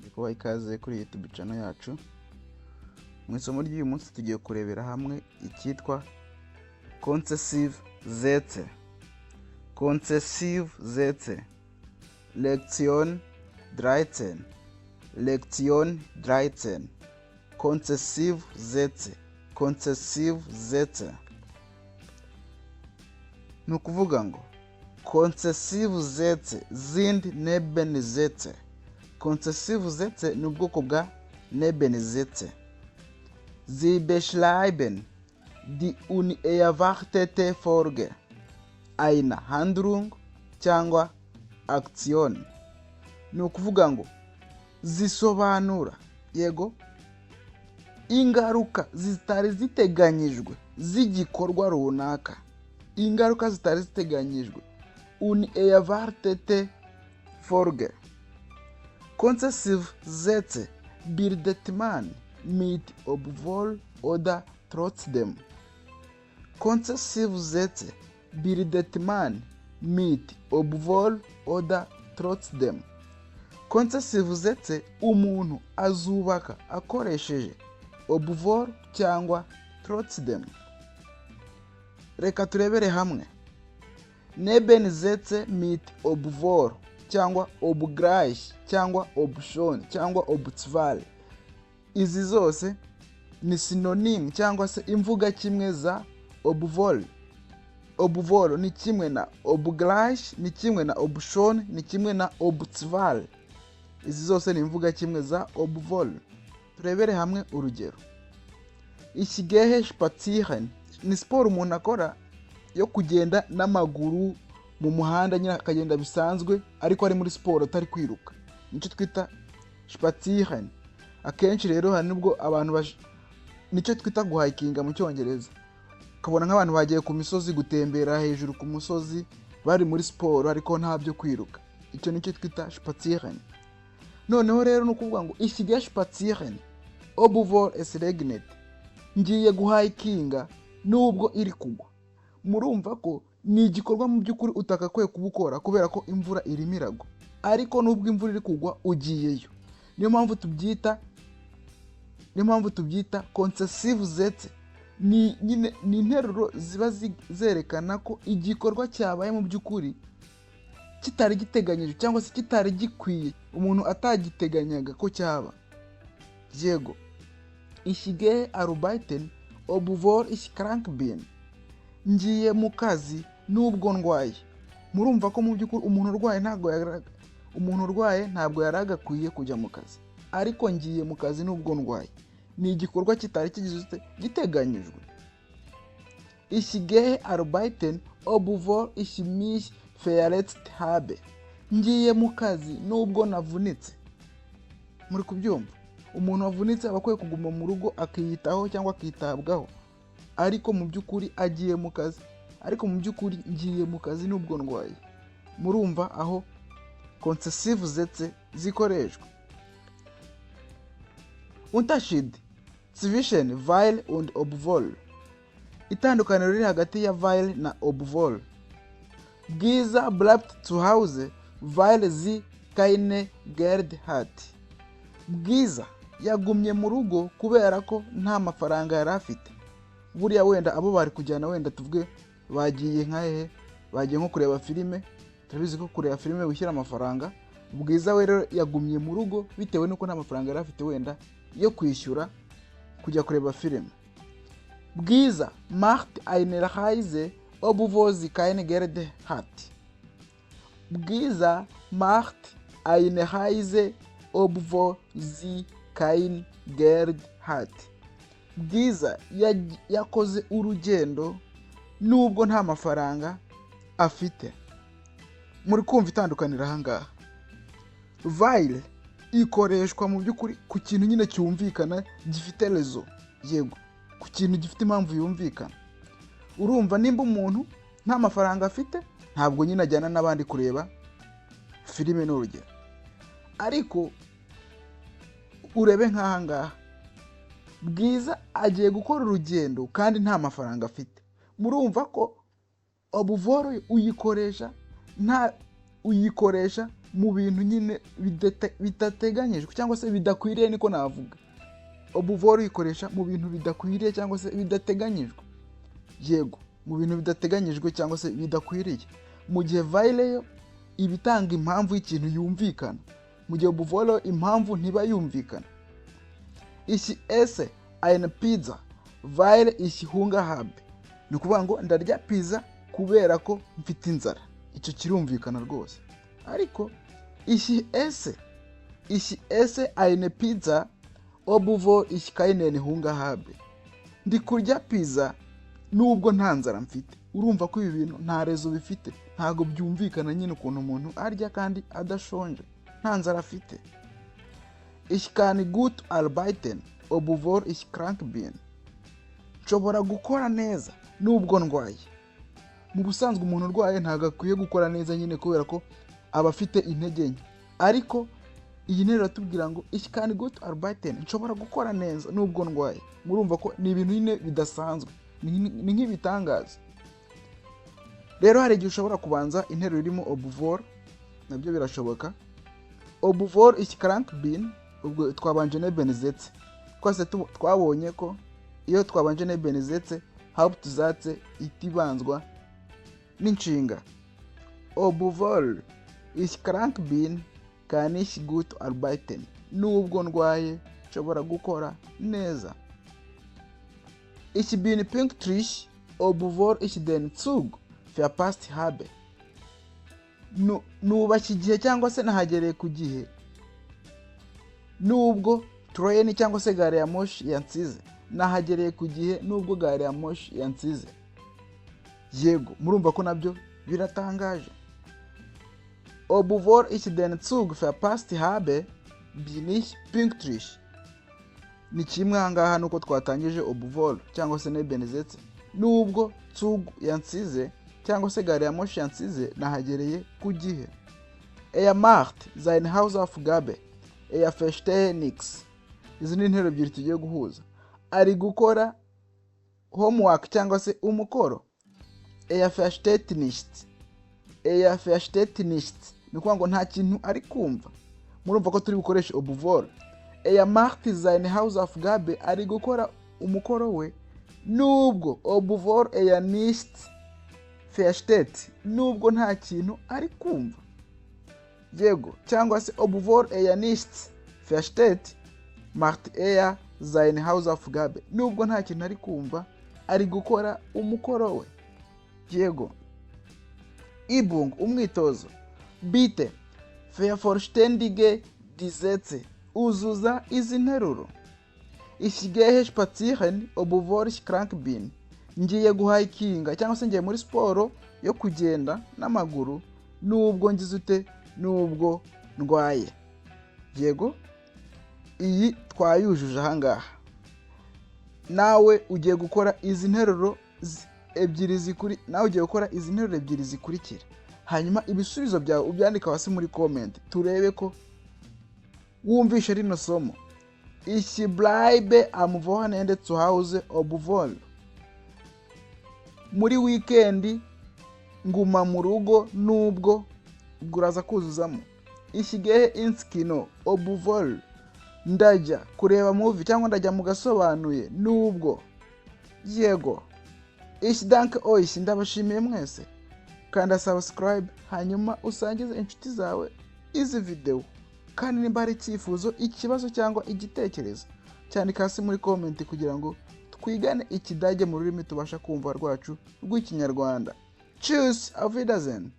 Kuba ikaze kuri YouTube channel yacu. Mu isomo ry'uyu munsi tugiye kurebera hamwe icyitwa concessive Sätze. Concessive Sätze. Lektion 13. Lektion 13. Concessive Sätze. Concessive Sätze. Ni ukuvuga ngo concessive Sätze sind Nebensätze. Concessive Sätze ni ubwoko bwa Nebensätze. Sie beschreiben die unerwartete Folge einer Handlung cyangwa Aktion. Ni ukuvuga ngo zisobanura ingaruka zitari ziteganyijwe z'igikorwa runaka. Ingaruka zitari ziteganyijwe, unerwartete Folge. Concessive Sätze bildet man mit obwohl oder trotzdem. Concessive Sätze bildet man mit obwohl oder trotzdem. Concessive Sätze umuntu azubaka akoresheje obwohl cyangwa trotzdem. Reka turebere hamwe. Nebensätze mit obwohl cyangwa obgleich cyangwa option cyangwa obzwal. Izi zose ni synonym cyangwa se imvuga kimwe za obwohl. Obwohl ni kimwe na obgleich, ni kimwe na option, ni kimwe na obzwal. Izi zose ni imvuga kimwe za obwohl. Turebere hamwe urugero. Ich gehe spazieren. Ni siporo umuntu akora yo kugenda n'amaguru mu muhanda, nyine akagenda bisanzwe ariko ari muri siporo atari kwiruka. Nicyo twita spazieren. Akenshi rero hari nubwo abantu nicyo twita guhikinga mu Cyongereza. Ukabona nk'abantu bagiye ku misozi gutembera hejuru ku musozi bari muri siporo ariko nta byo kwiruka. Icyo nicyo twita spazieren. Noneho rero nukuvuga ngo ich gehe spazieren obwohl es regnet. Ngiye guhikinga nubwo iri kugwa. Murumva ko ni igikorwa mu by'ukuri utakakwiye kubukora kubera ko imvura irimo iragwa, ariko nubwo imvura iri kugwa ugiyeyo. Niyo mpamvu tubyita concessive Sätze. Ni interuro ziba zerekana ko igikorwa cyabaye mu by'ukuri kitari giteganyije cyangwa se kitari gikwiye, umuntu atagiteganyaga ko cyaba. Yego. Ich gehe arbeiten obwohl ich krank bin. Ngiye mu kazi nubwo ndwaye. Murumva ko mu by'ukuri umuntu urwaye ntabwo yaragakwiye kujya mu kazi, ariko ngiye mu kazi nubwo ndwaye. Ni igikorwa kitari giteganyijwe. Ich gehe arbeiten obwohl ich mich verletzt habe. Ngiye mu kazi nubwo navunitse. Muri kubyumva? Umuntu wavunitse aba akwiye kuguma mu rugo akiyitaho cyangwa akitabwaho, ariko mu by'ukuri agiye mu kazi. Ariko mu by'ukuri ngiye mu kazi nubwo ndwaye. Murumva aho concessive Sätze zikoreshwa. Unterschied zwischen weil und obwohl. Itandukaniro riri hagati ya weil na obwohl. Bwiza bleibt zu Hause weil sie keine Geld hat. Bwiza yagumye mu rugo kubera ko nta mafaranga yari afite. Buriya wenda abo bari kujyana, wenda tuvuge bagiye bagiye nko kureba filime. Turabizi ko kureba filime wishyura amafaranga. Bwiza we rero yagumye mu rugo bitewe nuko nta mafaranga yari afite wenda yo kwishyura kujya kureba filime. Bwiza macht eine Reise obwohl sie keine Geld hat. Bwiza macht eine Reise obwohl sie kein Geld hat. Bwiza yakoze urugendo nubwo nta mafaranga afite. Muri kumva itandukanira aha ngaha. Weil ikoreshwa mu by'ukuri ku kintu nyine cyumvikana gifite rezo. Yego, ku kintu gifite impamvu yumvikana. Urumva nimba umuntu nta mafaranga afite, ntabwo nyine ajyana n'abandi kureba filime n'urugero. Ariko urebe nk'aha ngaha, Bwiza agiye gukora urugendo kandi nta mafaranga afite. Murumva ko obwohl uyikoresha mu bintu nyine bidateganyijwe cyangwa se bidakwiriye, niko navuga. Obwohl uyikoresha mu bintu bidakwiriye cyangwa se bidateganyijwe. Yego, mu bintu bidateganyijwe cyangwa se bidakwiriye. Mu gihe weil yo ibitanga impamvu y'ikintu yumvikana, mu gihe obwohl impamvu ntiba yumvikana. Ich esse eine Pizza weil ich Hunger habe. Ni ukuvuga ngo ndarya pizza kubera ko mfite inzara. Icyo kirumvikana rwose. Ariko ich esse eine Pizza obwohl ich keinen Hunger habe. Ndi kurya pizza nubwo nta nzara mfite. Urumva ko ibi bintu nta rezo bifite, ntago byumvikana nyine ukuntu umuntu arya kandi adashonje, nta nzara afite. Ich kann gut arbeiten obwohl ich krank bin. Nshobora gukora neza nubwo ndwaye. Mu busanzwe umuntu urwaye ntago akwiye gukora neza nyine kubera ko aba afite intege nke. Ariko iyi nteruro iratubwira ngo ich kann gut arbeiten, nshobora gukora neza nubwo ndwaye. Murumva ko ni ibintu nyine bidasanzwe, ni nk'ibitangaza. Rero hari igihe ushobora kubanza interuro irimo obwohl, nabyo birashoboka. Obwohl ich krank bin, ubwo twabanje Nebensätze. Twase twabonye ko iyo twabanje Nebensätze Hauptsatz itibanzwa n'inshinga. Obwohl ich krank bin kann ich gut arbeiten. Nubwo ndwaye nshobora gukora neza. Ich bin pünktlich obwohl ich den Zug verpasst habe. Nubashye igihe cyangwa se nahagereye ku gihe nubwo train cyangwa se gare ya moshi yansize. Nahagereye ku gihe nubwo gare ya moshi yansize. Yego, murumva ko nabyo biratangaje. Obwohl ich den Zug verpasst habe, bin ich pünktlich. Ni kimwe ahangaha nuko twatangije obwohl cyangwa se Nebensätze. Nubwo Zug yansize cyangwa se gare ya moshi yansize, nahagereye ku gihe. Macht seine Hausaufgabe. Verstehe nix. Izi ni interuro ebyiri tugiye guhuza. Ari gukora homework cyangwa se umukoro. Versteht nicht. Versteht nicht. Ni ukuvuga ngo nta kintu ari kumva. Murumva ko turi bukoreshe obwohl. Macht seine Hausaufgabe, ari gukora umukoro we nubwo obwohl nicht versteht, nubwo nta kintu ari kumva. Yego, cyangwa se obwohl nicht versteht, macht seine Hausaufgabe. Nubwo nta kintu ari kumva, ari gukora umukoro we. Yego. Übung, umwitozo. Bitte vervollständige die Sätze. Uzuza izi nteruro. Ich gehe spazieren obwohl ich krank bin. Ngiye guhikinga cyangwa se ngiye muri siporo yo kugenda n'amaguru nubwo ngize ute, nubwo ndwaye. Yego, iyi twayujuje ahangaha. Nawe ugiye gukora izi nteruro ebyiri zikurikira. Hanyuma ibisubizo byawe ubyandika hasi muri comment, turebe ko wumvishe rino somo. Ich bleibe am Wochenende zu Hause obwohl. Muri weekend nguma mu rugo nubwo. Uraza kuzuzamo. Ich gehe ins Kino obwohl. Ndajya kureba movie cyangwa ndajya mu gasobanuye nubwo. Yego. Ich danke euch, ndabashimiye mwese. Kanda subscribe hanyuma usangize inshuti zawe izi video. Kandi nimba hari icyifuzo, ikibazo cyangwa igitekerezo, cyandika hasi muri comment kugira ngo twigane Ikidage mu rurimi tubasha kumva rwacu rw'Ikinyarwanda. Tschüss, auf Wiedersehen.